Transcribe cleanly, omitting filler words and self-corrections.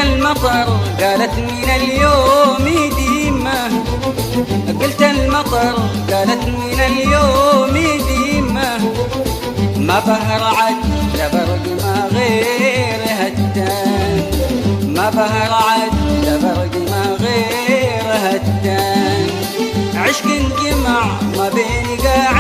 المطر قالت من اليوم يديمه، قلت المطر قالت من اليوم يديمه، ما بهر عد لبرق ما غير هتان، ما بهر عد لبرق ما غير هتان، عشق انجمع ما بين قاع